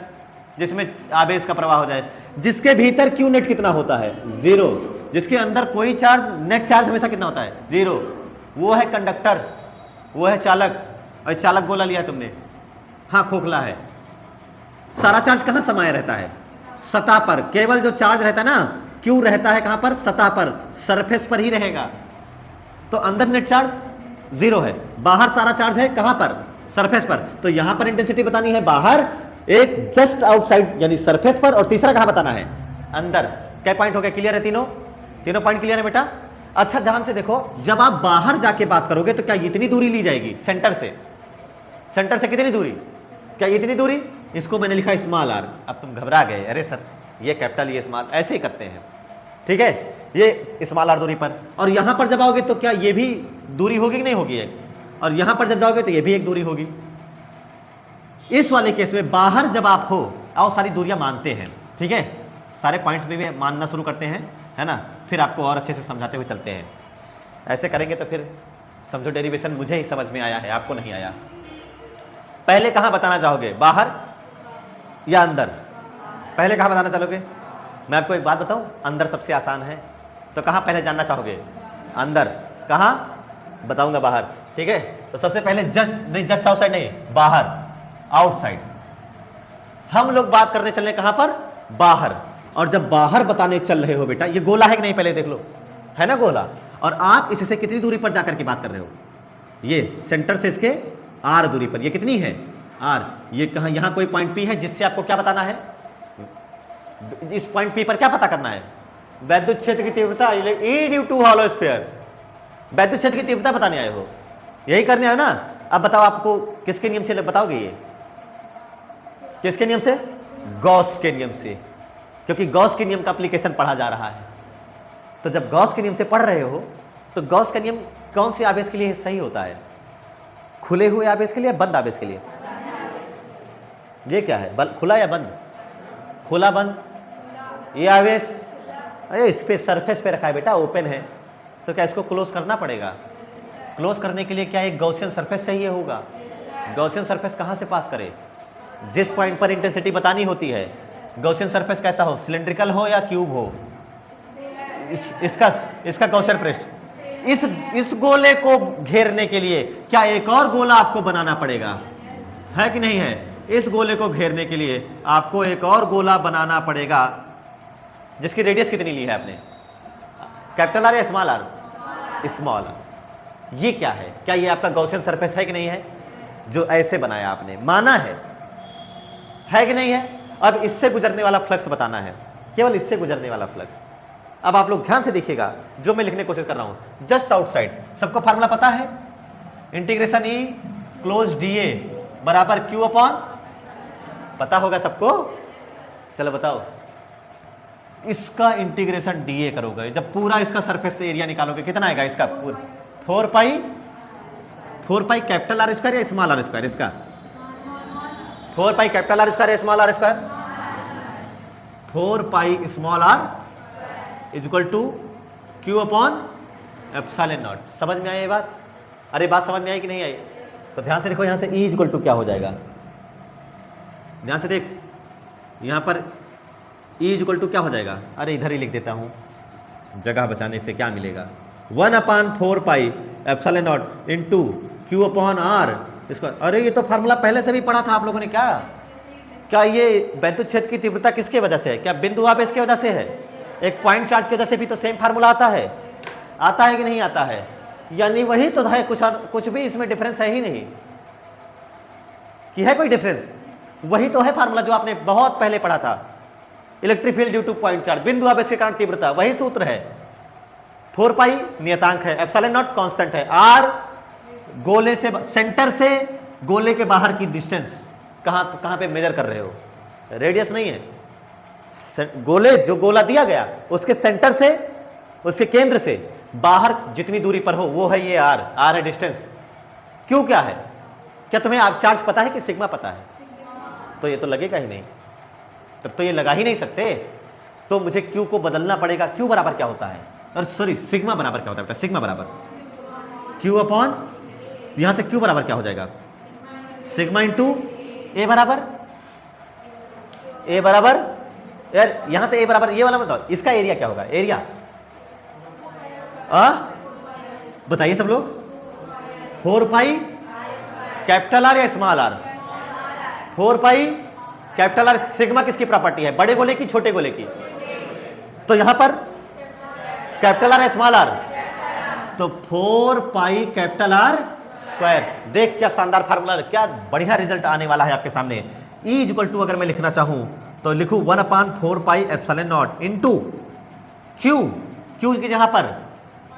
जिसमें आवेश का प्रवाह हो जाए, जिसके भीतर क्यू नेट कितना होता है? 0, जिसके अंदर कोई चार्ज, नेट चार्ज हमेशा कितना होता है? 0, वो है कंडक्टर, वो है चालक। और चालक गोला लिया तुमने, हाँ खोखला है, सारा चार्ज कहां समाया रहता है? सतह पर। केवल जो चार्ज रहता है ना, क्यू रहता है कहां पर? सतह पर, सरफेस पर ही रहेगा। तो अंदर नेट चार्ज 0 है, बाहर सारा चार्ज है कहां पर? सरफेस पर। तो यहां पर इंटेंसिटी बतानी है बाहर, एक जस्ट आउटसाइड यानी सरफेस पर, और तीसरा कहां बताना है? अंदर। क्या पॉइंट हो गया? क्लियर है? तीनों पॉइंट क्लियर है बेटा? अच्छा ध्यान से देखो, जब आप बाहर जाके बात करोगे तो क्या इतनी दूरी ली जाएगी सेंटर से? सेंटर से कितनी दूरी? क्या इतनी दूरी? इसको मैंने लिखा स्मॉल आर। अब तुम घबरा गए, अरे सर ये कैपिटल ये स्मॉल, ऐसे ही करते हैं, ठीक है, ये स्मॉल आर दूरी पर। और यहां पर जब आओगे तो क्या ये भी दूरी होगी कि नहीं होगी एक? और यहां पर जब जाओगे तो ये भी एक दूरी होगी। इस वाले केस में बाहर जब आप हो, आओ सारी दूरियां मानते हैं, ठीक है, सारे पॉइंट्स भी मानना शुरू करते हैं, है ना, फिर आपको और अच्छे से समझाते हुए चलते हैं। ऐसे करेंगे तो फिर समझो डेरिवेशन मुझे ही समझ में आया है, आपको नहीं आया। पहले कहां बताना चाहोगे, बाहर या अंदर? पहले कहां बताना चाहोगे? मैं आपको एक बात बताऊं, अंदर सबसे आसान है, तो कहां पहले जानना चाहोगे? अंदर। कहां? बताऊंगा बाहर, ठीक है। तो सबसे पहले जस्ट आउटसाइड नहीं, बाहर, आउटसाइड। हम लोग बात करने चल रहे कहां पर? बाहर। और जब बाहर बताने चल रहे हो बेटा, ये गोला है कि नहीं पहले देख लो, है ना गोला, और आप इससे कितनी दूरी पर जाकर के बात कर रहे हो? ये सेंटर से इसके आर दूरी पर, ये कितनी है? आर। ये कहां? यहां कोई पॉइंट पी है जिससे आपको क्या बताना है? इस पॉइंट पी पर क्या पता करना है? वैद्युत क्षेत्र की तीव्रता ई ड्यू टू हॉलो स्फीयर, वैद्युत क्षेत्र की तीव्रता बताने आए हो, यही करने आए ना। अब बताओ आपको किसके नियम से बताओगे? ये किसके नियम से? गॉस के नियम से, क्योंकि गॉस के नियम का एप्लीकेशन पढ़ा जा रहा है। तो जब गॉस के नियम से पढ़ रहे हो तो गॉस का नियम कौन से आवेश के लिए सही होता है? खुले हुए आवेश के लिए, बंद आवेश के लिए? ये क्या है, खुला या बंद? खुला बंद। ये आवेश, अरे इस पे सरफेस पे रखा है बेटा, ओपन है, तो क्या इसको क्लोज करना पड़ेगा? क्लोज करने के लिए क्या एक गॉसियन सरफेस चाहिए होगा? गॉसियन सरफेस कहाँ से पास करे? जिस पॉइंट पर इंटेंसिटी बतानी होती है। गॉसियन सरफेस कैसा हो, सिलेंड्रिकल हो या क्यूब हो? इसका गॉसियन पृष्ठ। इस गोले को घेरने के लिए क्या एक और गोला आपको बनाना पड़ेगा? है कि नहीं है? इस गोले को घेरने के लिए आपको एक और गोला बनाना पड़ेगा, जिसकी रेडियस कितनी ली है आपने? कैपिटल आर या स्मॉल आर? Small R. ये क्या है? क्या ये आपका गॉसियन सरफेस है कि नहीं है? जो ऐसे बनाया आपने, माना है कि नहीं है? अब इससे गुजरने वाला फ्लक्स बताना है, केवल इससे गुजरने वाला फ्लक्स। अब आप लोग ध्यान से देखिएगा जो मैं लिखने की कोशिश कर रहा हूं। जस्ट आउटसाइड सबको फार्मूला पता है? Integration E close D A बराबर क्यू अपॉन, पता होगा सबको? चलो बताओ। इसका इंटीग्रेशन डी ए करोगे, जब पूरा इसका सरफेस से एरिया निकालोगे कितना आएगा? इसका 4 पाई कैपिटल आर स्क्वायर या स्मॉल आर स्क्वायर? इसका 4 पाई कैपिटल आर स्क्वायर या small R square? 4 pi small R is equal to Q upon epsilon not. समझ में आई ये बात? अरे बात समझ में आई कि नहीं आई? तो ध्यान से देखो, यहां से ई इज इक्वल टू क्या हो जाएगा? ध्यान से देख, यहां पर ई इज इक्वल टू क्या हो जाएगा? अरे इधर ही लिख देता हूं, जगह बचाने से क्या मिलेगा? 1/4 pi epsilon not into Q upon R square. अरे ये तो फार्मूला पहले से भी पढ़ा था आप लोगों ने। क्या ये विद्युत क्षेत्र की तीव्रता किसके वजह से है? क्या बिंदु आवेश की वजह से है? एक पॉइंट चार्ज की वजह से भी तो सेम फार्मूला आता है कि नहीं आता है? यानी वही तो है, कुछ भी इसमें डिफरेंस है ही नहीं कि है कोई डिफरेंस। वही तो है फार्मूला जो आपने बहुत पहले पढ़ा था। Electric field due two point charge, बिंदु आवेश के कारण तीव्रता, वही सूत्र है। 4 पाई नियतांक है, एप्सिलॉन नॉट कांस्टेंट है, आर गोले से, सेंटर से गोले के बाहर की डिस्टेंस कहां पे मेजर कर रहे हो? रेडियस नहीं है, गोले जो गोला दिया गया उसके सेंटर से, उसके केंद्र से बाहर जितनी दूरी पर हो वो है ये आर है डिस्टेंस। क्यों क्या है? क्या तुम्हें आप चार्ज पता है कि सिग्मा पता है? तो ये तो लगेगा ही नहीं, तब तो ये लगा ही नहीं सकते। तो मुझे क्यू को बदलना पड़ेगा। क्यू बराबर क्या होता है? और सॉरी, सिग्मा बराबर क्या होता है? सिग्मा बराबर क्यू अपॉन, यहां से क्यू बराबर क्या हो जाएगा? सिग्मा इंटू ए बराबर यार, यहां से ए बराबर, ये वाला बताओ इसका एरिया क्या होगा? एरिया बताइए सब लोग। 4 पाई कैपिटल आर या small R? 4 pi capital R. Sigma किसकी प्रॉपर्टी है? बड़े गोले की, छोटे गोले की? तो यहां पर कैपिटल आर या स्मॉल आर? तो 4 पाई कैपिटल आर स्क्वायर। देख क्या शानदार फार्मूला, क्या बढ़िया रिजल्ट आने वाला है आपके सामने। ई इक्वल टू अगर मैं लिखना चाहूं तो लिखूं 1/4 pi epsilon not into Q की जगह पर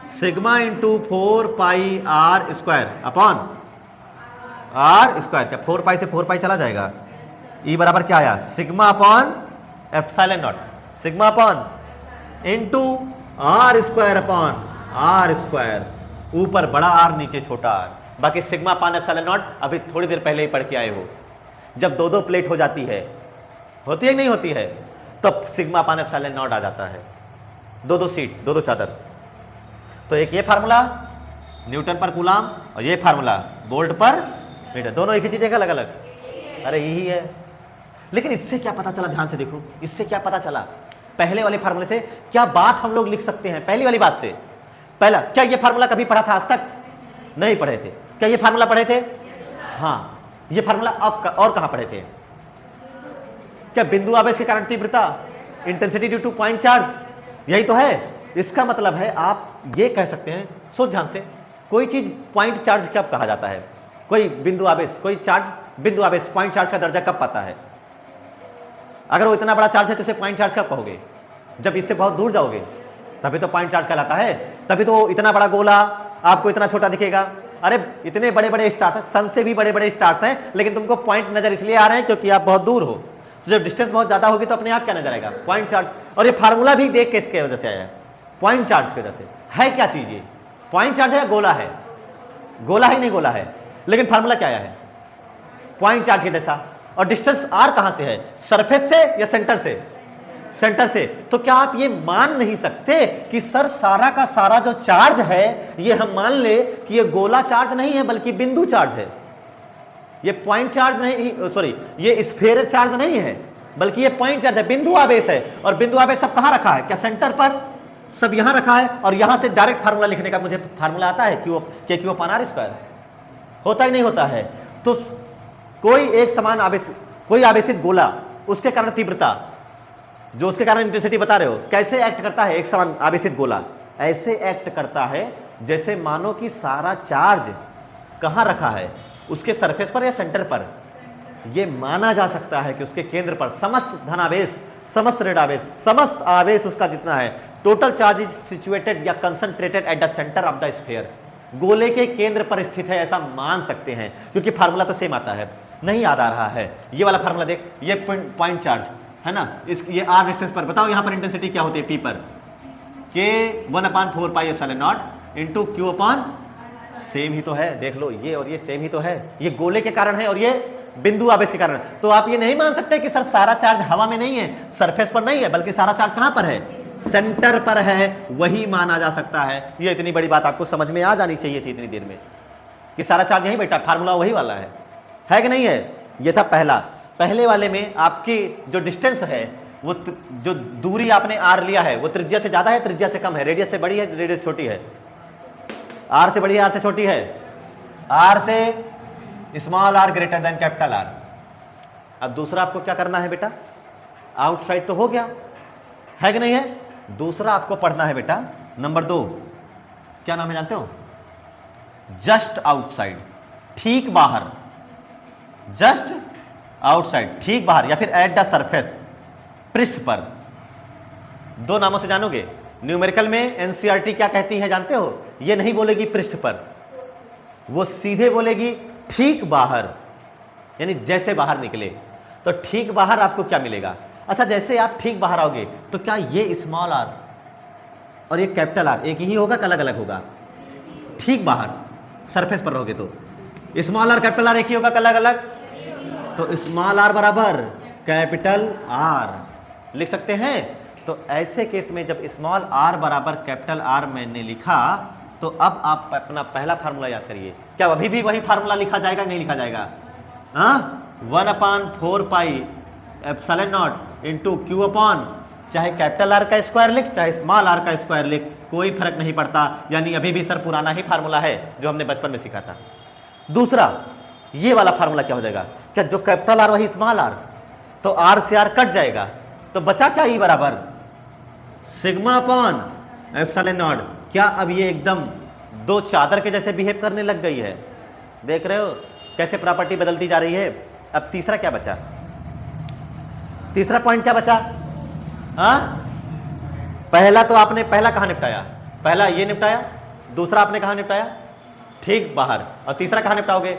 sigma into 4 pi R square upon R square. क्या 4 पाई से 4 पाई चला जाएगा? ई बराबर क्या आया? Sigma upon epsilon not, sigma upon into R square upon R square. ऊपर बड़ा आर, नीचे छोटा आर। बाकी सिग्मा अपॉन एप्सिलॉन नॉट अभी थोड़ी देर पहले ही पढ़ के आए हो। जब 2-2 प्लेट हो जाती है, होती है नहीं होती है, तब सिग्मा अपॉन एप्सिलॉन नॉट आ जाता है। 2-2 सीट, 2-2 चादर। तो एक ये फार्मूला न्यूटन पर कूलाम और ये फार्मूला वोल्ट पर मीटर, दोनों एक ही चीज है, अलग अलग? अरे यही है। लेकिन इससे क्या पता चला? ध्यान से देखो, इससे क्या पता चला? पहले वाले फार्मूले से क्या बात हम लोग लिख सकते हैं? पहली वाली बात से। पहला, क्या ये फार्मूला कभी पढ़ा था आज तक? नहीं पढ़े थे। क्या ये फार्मूला पढ़े थे? हाँ। ये फार्मूला अब और कहां पढ़े थे? क्या बिंदु आवेश के कारण तीव्रता, intensity due two point charge, यही तो है। इसका मतलब है आप ये कह सकते हैं, सोच ध्यान से, कोई चीज पॉइंट चार्ज कब कहा जाता है? कोई बिंदु आवेश, कोई चार्ज बिंदु आवेश पॉइंट चार्ज का दर्जा कब पाता है? अगर वो इतना बड़ा चार्ज है तो इसे पॉइंट चार्ज कब कहोगे? जब इससे बहुत दूर जाओगे, तभी तो पॉइंट चार्ज कहलाता है। तभी तो इतना बड़ा गोला आपको इतना छोटा दिखेगा। अरे इतने बड़े बड़े स्टार्स हैं, सन से भी बड़े बड़े स्टार्स हैं, लेकिन तुमको पॉइंट नजर इसलिए आ रहे हैं क्योंकि आप बहुत दूर हो। तो जब डिस्टेंस बहुत ज्यादा होगी तो अपने आप क्या नजर आएगा? Point charge. और ये फार्मूला भी देख के इसके वजह से आया है, पॉइंट चार्ज की वजह से। है क्या चीज ये? पॉइंट चार्ज है या गोला है? गोला है नहीं गोला है, लेकिन फार्मूला क्या आया है? पॉइंट चार्ज की जैसा। और डिस्टेंस आर कहां से है? सरफेस से या सेंटर से? सेंटर से। तो क्या आप ये मान नहीं सकते कि सर सारा का सारा जो चार्ज है ये हम मान ले कि ये गोला चार्ज नहीं है बल्कि बिंदु चार्ज है, ये पॉइंट चार्ज नहीं, सॉरी ये स्फीयर चार्ज नहीं है बल्कि ये पॉइंट चार्ज है, बिंदु आवेश है। और बिंदु आवेश सब कहां रखा है? क्या सेंटर पर? सब यहां रखा है। और यहां से डायरेक्ट फार्मूला लिखने का मुझे फार्मूला आता है Q अपॉन R स्क्वायर, होता ही नहीं होता है। तो कोई एक समान आवेश, कोई आवेशित गोला, उसके कारण तीव्रता, जो उसके कारण इंटेंसिटी बता रहे हो, कैसे एक्ट करता है? एक समान आवेशित गोला ऐसे एक्ट करता है जैसे मानो कि सारा चार्ज कहां रखा है? उसके सरफेस पर या सेंटर पर? यह माना जा सकता है कि उसके केंद्र पर समस्त धनावेश, समस्त ऋण आवेश, समस्त आवेश उसका जितना है, टोटल चार्ज इज सिचुएटेड या concentrated at the centre of the sphere, गोले के केंद्र पर स्थित है, ऐसा मान सकते हैं। क्योंकि फार्मूला तो सेम आता है, नहीं याद आ रहा है ये वाला फार्मूला देख, ये पॉइंट चार्ज है ना, इस ये आर डिस्टेंस पर बताओ यहां पर इंटेंसिटी क्या होती है? पी पर K 1/4 pi epsilon not into Q upon, same ही तो है, देख लो ये और ये सेम ही तो है, ये गोले के कारण है और ये बिंदु आवेश के कारण। तो आप ये नहीं मान सकते कि सर सारा चार्ज हवा में नहीं है, सरफेस पर नहीं है, बल्कि सारा चार्ज कहां पर है? सेंटर पर है, वही माना जा सकता है। ये इतनी बड़ी बात आपको समझ में आ जानी चाहिए थी इतनी देर में कि सारा चार्ज यहीं बैठा, फार्मूला वही वाला है कि नहीं है? ये था पहला। पहले वाले में आपकी जो डिस्टेंस है, वो जो दूरी आपने आर लिया है वो त्रिज्या से ज्यादा है, त्रिज्या से कम है, रेडियस से बड़ी है, रेडियस छोटी है, आर से बड़ी है, आर से छोटी है, आर से small R greater than capital R. अब दूसरा आपको क्या करना है बेटा? आउटसाइड तो हो गया है कि नहीं है? दूसरा आपको पढ़ना है बेटा नंबर 2, क्या नाम है जानते हो? जस्ट आउटसाइड, ठीक बाहर, जस्ट आउटसाइड, ठीक बाहर, या फिर एट द सरफेस, पृष्ठ पर। दो नामों से जानोगे। न्यूमेरिकल में एनसीईआरटी क्या कहती है जानते हो? ये नहीं बोलेगी पृष्ठ पर, वो सीधे बोलेगी ठीक बाहर, यानी जैसे बाहर निकले। तो ठीक बाहर आपको क्या मिलेगा? अच्छा, जैसे आप ठीक बाहर आओगे तो क्या ये स्मॉल आर और ये कैपिटल आर एक ही होगा कि अलग अलग होगा? ठीक बाहर सरफेस पर रहोगे तो स्मॉल आर कैपिटल आर एक ही होगा कि अलग अलग? तो स्मॉल आर बराबर कैपिटल आर लिख सकते हैं। तो ऐसे केस में जब स्मॉल आर बराबर कैपिटल आर मैंने लिखा, तो अब आप अपना पहला फार्मूला याद करिए। क्या अभी भी वही फार्मूला लिखा जाएगा? नहीं लिखा जाएगा। 1/4 pi epsilon not into Q upon, चाहे कैपिटल आर का स्क्वायर लिख चाहे स्मॉल आर का स्क्वायर लिख, कोई फर्क नहीं पड़ता। यानी अभी भी सर पुराना ही फार्मूला है जो हमने बचपन में सीखा था। दूसरा, ये वाला फार्मूला क्या हो जाएगा? क्या जो कैपिटल आर वही स्मॉल आर, तो आर से आर कट जाएगा, तो बचा क्या? ई बराबर सिग्मा अपॉन एप्सिलॉन नॉट। क्या अब ये एकदम दो चादर के जैसे बिहेव करने लग गई है? देख रहे हो कैसे प्रॉपर्टी बदलती जा रही है। अब तीसरा क्या बचा? तीसरा पॉइंट क्या बचा? पहला तो आपने पहला कहां निपटाया? पहला ये निपटाया, दूसरा आपने कहां निपटाया? ठीक बाहर। और तीसरा कहां निपटाओगे?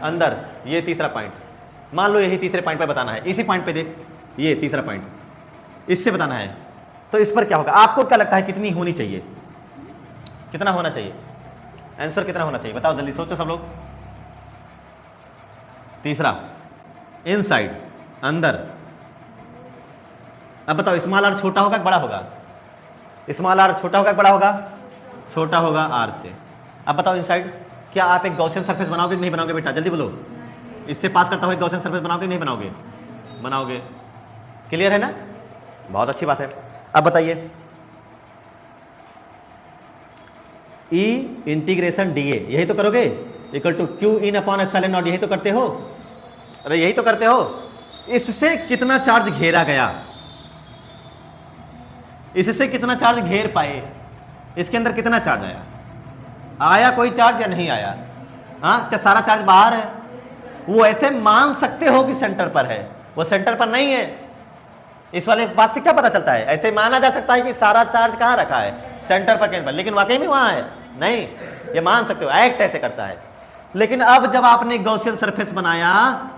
अंदर। ये तीसरा पॉइंट मान लो यही तीसरे पॉइंट पे बताना है। इसी पॉइंट पे देख, ये तीसरा पॉइंट इससे बताना है। तो इस पर क्या होगा? आपको क्या लगता है कितनी होनी चाहिए? कितना होना चाहिए? आंसर कितना होना चाहिए बताओ जल्दी, सोचो सब लोग। तीसरा इनसाइड, अंदर। अब बताओ स्मॉल आर छोटा होगा कि बड़ा होगा? स्मॉल आर छोटा होगा कि बड़ा होगा? छोटा होगा आर से। अब बताओ इनसाइड, क्या आप एक गॉसियन सरफेस बनाओगे कि नहीं बनाओगे बेटा? जल्दी बोलो। इससे पास करता हुआ एक गॉसियन सरफेस बनाओगे कि नहीं बनाओगे? बनाओगे। क्लियर है ना? बहुत अच्छी बात है। अब बताइए, E इंटीग्रेशन dA यही तो करोगे, equal to Q in upon epsilon not, यही तो करते हो। अरे यही तो करते हो। इससे कितना चार्ज घेरा गया? इससे कितना चार्ज घेर पाए? इसके अंदर कितना चार्ज आया? आया कोई चार्ज या नहीं आया? क्या सारा चार्ज बाहर है? वो ऐसे मान सकते हो कि सेंटर पर है, वो सेंटर पर नहीं है। इस वाले बात से क्या पता चलता है? ऐसे माना जा सकता है कि सारा चार्ज कहां रखा है? सेंटर पर, केंद्र पर, लेकिन वाकई में वहां है नहीं। ये मान सकते हो, एक्ट ऐसे करता है। लेकिन अब जब आपने गॉसियन सरफेस बनाया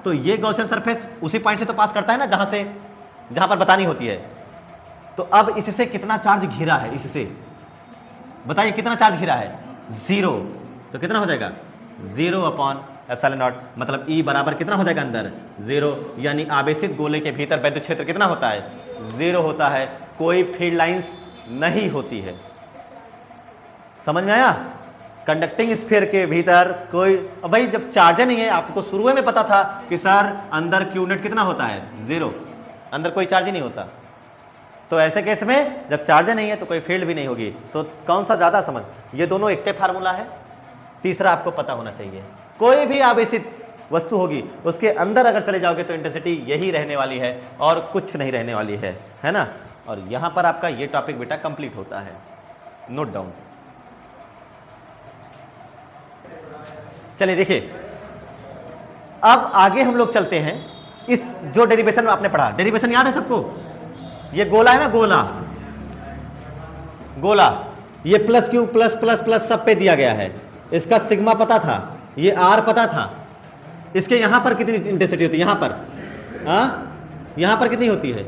तो ये गॉसियन सरफेस उसी पॉइंट से तो पास करता है ना जहां पर बतानी होती है। तो अब इससे कितना चार्ज घिरा है? इससे बताइए कितना चार्ज घिरा है? 0। तो कितना हो जाएगा? 0 अपॉन एप्सिलॉन नॉट, मतलब E बराबर कितना हो जाएगा अंदर 0, यानी आवेशित गोले के भीतर वैद्युत क्षेत्र कितना होता है 0 होता है, कोई फील्ड लाइंस नहीं होती है। समझ में आया? कंडक्टिंग स्फीयर के भीतर कोई, भाई जब चार्ज नहीं है, आपको शुरू में पता था कि सर अंदर क्यू नेट कितना होता है 0, अंदर कोई चार्ज ही नहीं होता। तो ऐसे केस में जब चार्ज नहीं है तो कोई फील्ड भी नहीं होगी। तो कौन सा ज्यादा समझ, ये दोनों एक फार्मूला है। तीसरा आपको पता होना चाहिए, कोई भी आवेशित वस्तु होगी उसके अंदर अगर चले जाओगे तो इंटेंसिटी यही रहने वाली है और कुछ नहीं रहने वाली है ना। और यहां पर आपका ये टॉपिक बेटा कंप्लीट होता है, नोट डाउन। चलिए देखिए, अब आगे हम लोग चलते हैं। इस जो डेरिवेशन में आपने पढ़ा, डेरिवेशन याद है सबको? ये गोला है ना, गोला, ये plus Q plus plus plus सब पे दिया गया है। इसका सिग्मा पता था, ये आर पता था। इसके यहां पर कितनी इंटेंसिटी होती है? यहां पर, यहां पर कितनी होती है?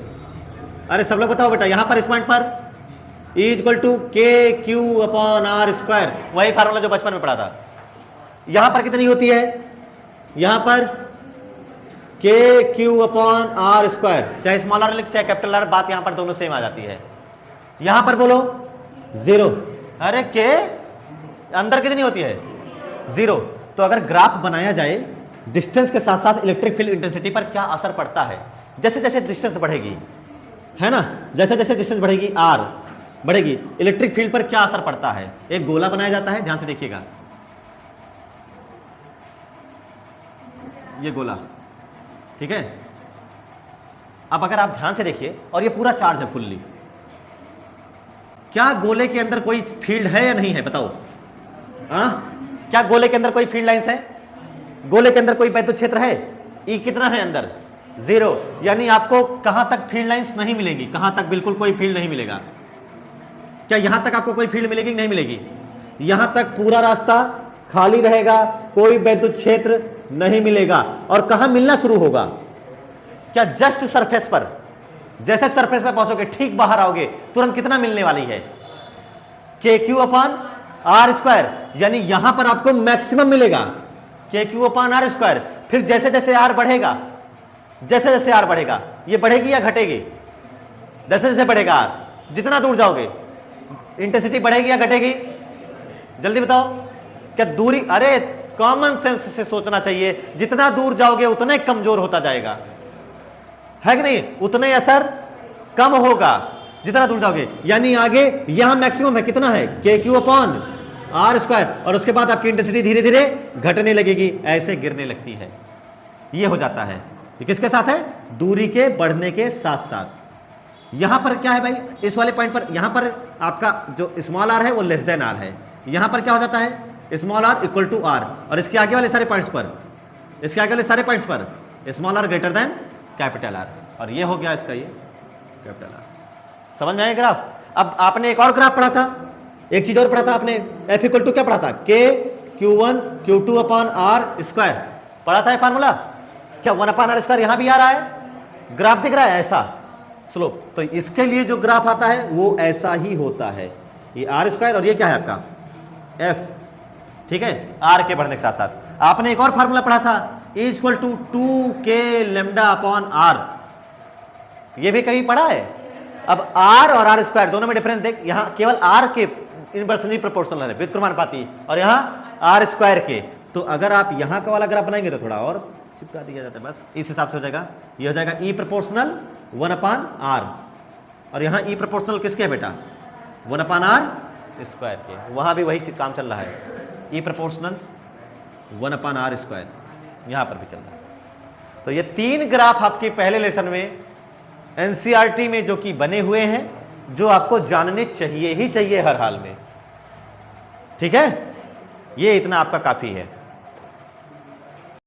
अरे सब लोग बताओ बेटा, यहां पर इस पॉइंट पर E इक्वल टू के क्यू अपॉन आर स्क्वायर, वही फार्मूला जो बचपन में पढ़ा था। यहां पर कितनी होती है? यहां पर के क्यू अपॉन आर स्क्वायर, चाहे स्मॉल आर लिख चाहे कैपिटल आर, बात यहां पर दोनों सेम आ जाती है। यहां पर बोलो 0, अरे के अंदर कितनी होती है 0। तो अगर ग्राफ बनाया जाए डिस्टेंस के साथ साथ इलेक्ट्रिक फील्ड इंटेंसिटी पर क्या असर पड़ता है, जैसे जैसे डिस्टेंस बढ़ेगी, है ना, जैसे जैसे डिस्टेंस बढ़ेगी आर बढ़ेगी, इलेक्ट्रिक फील्ड पर क्या असर पड़ता है। एक गोला बनाया जाता है, ध्यान से देखिएगा, ये गोला, ठीक है। अब अगर आप ध्यान से देखिए, और ये पूरा चार्ज है फुल्ली, क्या गोले के अंदर कोई फील्ड है या नहीं है? बताओ, क्या गोले के अंदर कोई फील्ड लाइंस है? गोले के अंदर कोई वैद्युत क्षेत्र है? E कितना है अंदर 0, यानी आपको कहां तक फील्ड लाइंस नहीं मिलेगी, कहां तक बिल्कुल कोई फील्ड नहीं मिलेगा। क्या यहां तक आपको कोई फील्ड मिलेगी? नहीं मिलेगी। यहां तक पूरा रास्ता खाली रहेगा, कोई वैद्युत क्षेत्र नहीं मिलेगा। और कहां मिलना शुरू होगा? क्या जस्ट सरफेस पर, जैसे सरफेस पर पहुंचोगे ठीक बाहर आओगे तुरंत कितना मिलने वाली है? के क्यू अपॉन आर स्क्वायर, यानी यहां पर आपको मैक्सिमम मिलेगा के क्यू अपॉन आर स्क्वायर। फिर जैसे जैसे आर बढ़ेगा, जैसे जैसे आर बढ़ेगा, ये बढ़ेगी या घटेगी? जैसे जैसे बढ़ेगा आर, जितना दूर जाओगे इंटेंसिटी बढ़ेगी या घटेगी? जल्दी बताओ। क्या दूरी, अरे कॉमन सेंस से सोचना चाहिए, जितना दूर जाओगे उतना कमजोर होता जाएगा, है कि नहीं? उतने असर कम होगा जितना दूर जाओगे। यानी आगे यहां मैक्सिमम है, कितना है? के क्यू अपॉन आर स्क्वायर, और उसके बाद आपकी इंटेंसिटी धीरे धीरे घटने लगेगी, ऐसे गिरने लगती है। ये हो जाता है। ये किसके साथ है? दूरी के बढ़ने के साथ साथ। यहां पर क्या है भाई, इस वाले पॉइंट पर, यहां पर आपका जो स्मॉल आर है वो लेस देन आर है। यहां पर क्या हो जाता है? Small R equal to R, और इसके आगे वाले सारे पॉइंट्स पर, इसके आगे वाले सारे पॉइंट्स पर small R greater than capital R, और ये हो गया इसका ये कैपिटल आर। समझ में आया ग्राफ? अब आपने एक और ग्राफ पढ़ा था, एक चीज और पढ़ा था आपने, एफ इक्वल टू क्या पढ़ा था? के Q1 Q2 upon R square पढ़ा था फार्मूला। क्या 1 अपॉन आर स्क्वायर यहां भी आ रहा है? ग्राफ दिख रहा है ऐसा स्लोप। तो इसके लिए जो ग्राफ आता है वो ऐसा ही होता है, ये आर स्क्वायर, और ये क्या है आपका एफ, ठीक है, आर के बढ़ने के साथ साथ। आपने एक और फार्मूला पढ़ा था, E equal to 2k lambda upon R, ये भी कहीं पढ़ा है? अब आर और आर स्क्वायर दोनों में डिफरेंस देख, यहां केवल आर के इनवर्सली प्रोपोर्शनल है, व्युत्क्रमानुपाती, और यहां आर स्क्वायर के। तो अगर आप यहां का वाला ग्राफ बनाएंगे तो थोड़ा और चिपका दिया जाता है, बस इस हिसाब से हो जाएगा। ये हो जाएगा E प्रोपोर्शनल 1 अपॉन आर, और यहां E प्रोपोर्शनल किसके है बेटा? 1 अपॉन आर स्क्वायर के। वहां भी वही काम चल रहा है, E proportional 1 upon R square, यहां पर भी चल रहा है। तो ये 3 ग्राफ आपके पहले लेसन में एनसीईआरटी में जो कि बने हुए हैं, जो आपको जानने चाहिए ही चाहिए हर हाल में, ठीक है। ये इतना आपका काफी है।